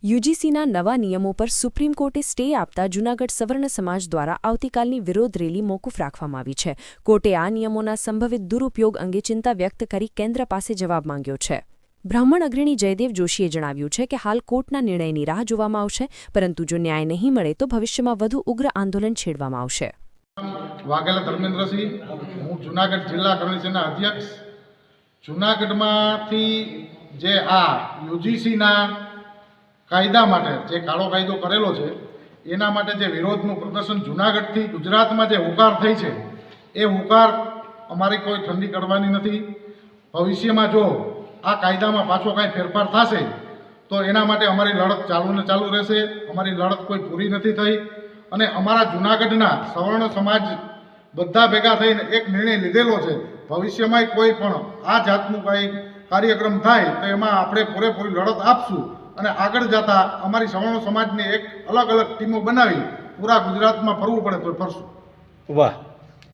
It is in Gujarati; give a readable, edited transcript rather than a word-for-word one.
યુજીસીના નવા નિયમો પર સુપ્રીમ કોર્ટે સ્ટે આપતા જૂનાગઢ સવર્ણ સમાજ દ્વારા આવતીકાલની વિરોધ રેલી મોકૂફ રાખવામાં આવી છે। કોર્ટે આ નિયમોના સંભવિત દુરુપયોગ અંગે ચિંતા વ્યક્ત કરી કેન્દ્ર પાસે જવાબ માંગ્યો છે। બ્રાહ્મણ અગ્રણી જયદેવ જોશીએ જણાવ્યું છે કે હાલ કોર્ટના નિર્ણયની રાહ જોવામાં આવશે, પરંતુ જો ન્યાય નહીં મળે તો ભવિષ્યમાં વધુ ઉગ્ર આંદોલન છેડવામાં આવશે। વાઘેલા ધર્મેન્દ્રસિંહ, હું જૂનાગઢ જિલ્લા કમિશનના અધ્યક્ષ। જૂનાગઢમાંથી જે આ યુજીસીના કાયદા માટે જે કાળો કાયદો કરેલો છે એના માટે જે વિરોધનું પ્રદર્શન જૂનાગઢથી ગુજરાતમાં જે હુંકાર થઈ છે એ હુંકાર અમારી કોઈ ઠંડી કરવાની નથી। ભવિષ્યમાં જો આ કાયદામાં પાછો કાંઈ ફેરફાર થશે તો એના માટે અમારી લડત ચાલુ ને ચાલુ રહેશે। અમારી લડત કોઈ પૂરી નથી થઈ અને અમારા જૂનાગઢના સવર્ણ સમાજ બધા ભેગા થઈને એક નિર્ણય લીધેલો છે। ભવિષ્યમાં કોઈ પણ આ જાતનું કાંઈ કાર્યક્રમ થાય તો એમાં આપણે પૂરેપૂરી લડત આપશું અને આગળ જતા અમારી સવર્ણ સમાજની એક અલગ અલગ ટીમો બનાવી પૂરા ગુજરાતમાં ફરવું પડે તો ફરશું। વાહ।